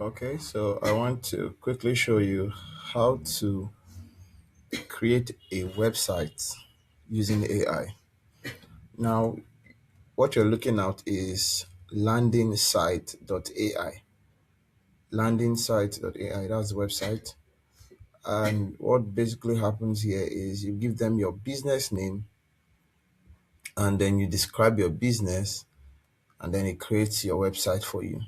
Okay, so I want to quickly show you how to create a website using AI. Now, what you're looking at is landingsite.ai. Landingsite.ai, that's the website. And what basically happens here is you give them your business name and then you describe your business and then it creates your website for you.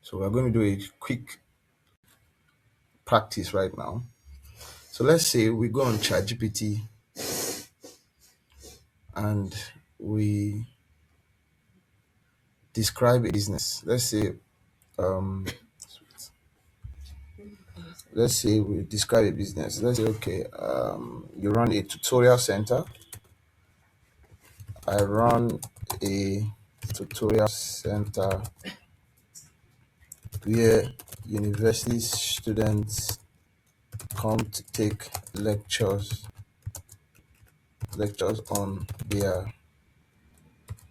So we're going to do a quick practice right now. So let's say we go on ChatGPT and we describe a business. Um, let's say we describe a business. Let's say, okay, you run a tutorial center. I run a tutorial center where university students come to take lectures on their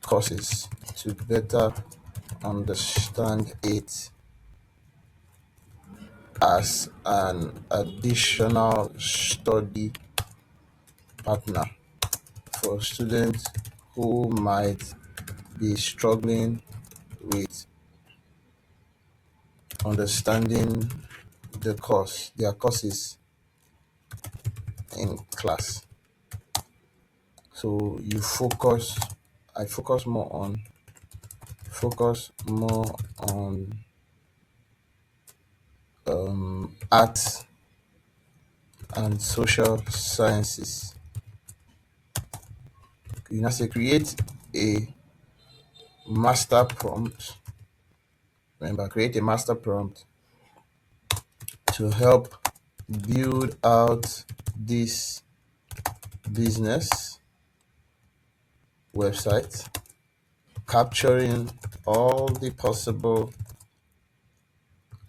courses to better understand it as an additional study partner for students who might be struggling with understanding their courses in class. So I focus more on art and social sciences. You now say create a master prompt. Remember, create a master prompt to help build out this business website, capturing all the possible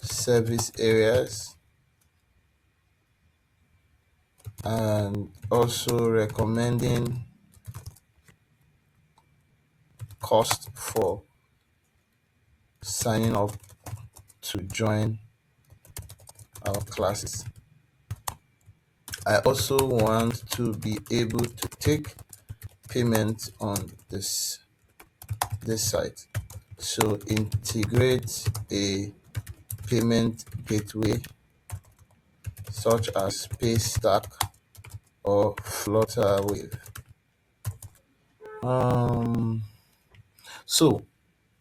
service areas and also recommending cost for signing up to join our classes. I also want to be able to take payment on this site. So integrate a payment gateway such as Paystack or Flutterwave. Um, so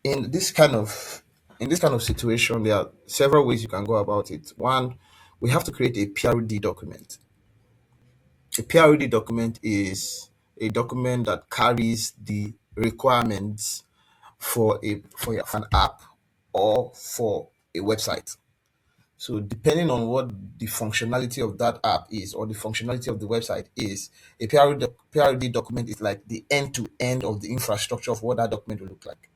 in this kind of situation, there are several ways you can go about it. One, we have to create a PRD document. A PRD document is a document that carries the requirements for an app or for a website. So depending on what the functionality of that app is or the functionality of the website is, a PRD document is like the end to end of the infrastructure of what that document will look like.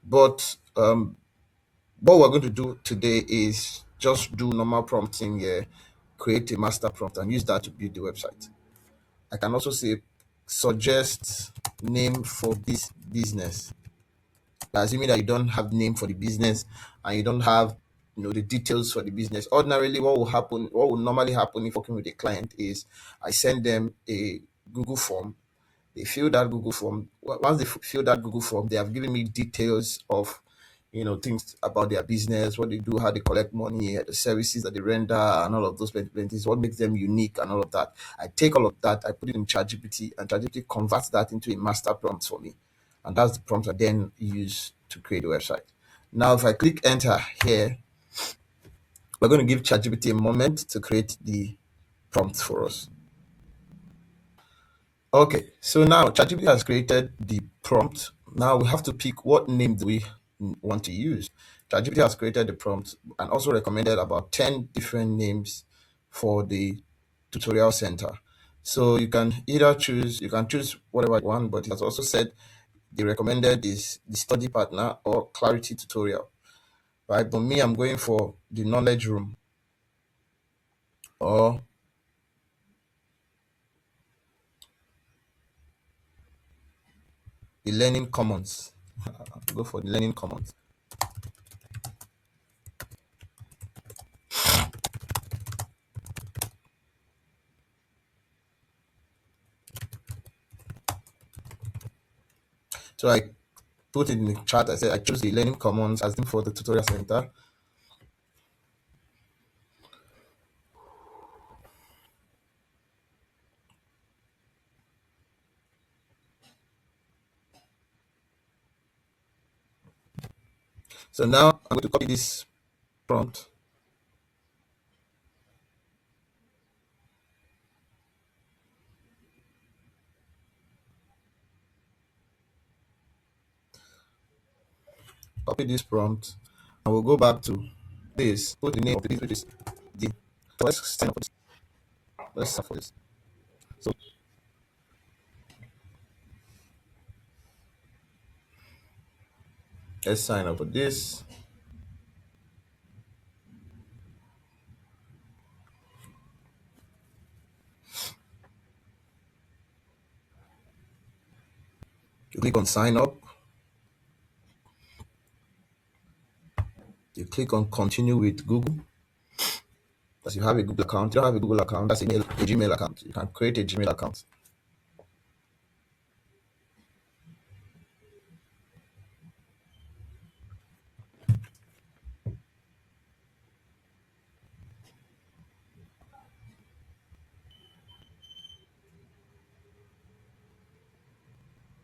But what we're going to do today is just do normal prompting here, create a master prompt and use that to build the website. I can also say suggest name for this business. Assuming that you don't have name for the business and you don't have the details for the business. Ordinarily, what will normally happen if working with a client is I send them a Google form. They fill that Google form. Once they fill that Google form, they have given me details of things about their business, what they do, how they collect money, the services that they render, and all of those plenty, what makes them unique, and all of that. I take all of that, I put it in ChatGPT, and ChatGPT converts that into a master prompt for me, and that's the prompt I then use to create a website. Now, if I click enter here, we're going to give ChatGPT a moment to create the prompt for us. Okay, so now ChatGPT has created the prompt. Now we have to pick what name do we want to use. ChatGPT has created the prompt and also recommended about 10 different names for the tutorial center. So you can choose whatever you want, but it has also said the recommended is the study partner or clarity tutorial. Right, but me, I'm going for the knowledge room or the learning commons. Go for the learning commons. So I put it in the chat. I said I choose the Learning Commons as the for the tutorial center. So now I'm going to copy this prompt. Copy this prompt, and we'll go back to this. Put the name of this, which is the. So let's sign up for this. Let's sign up for this. So let's sign up for this. You click on sign up. You click on continue with Google. As you have a Google account, you don't have a Google account, that's a Gmail account. You can create a Gmail account.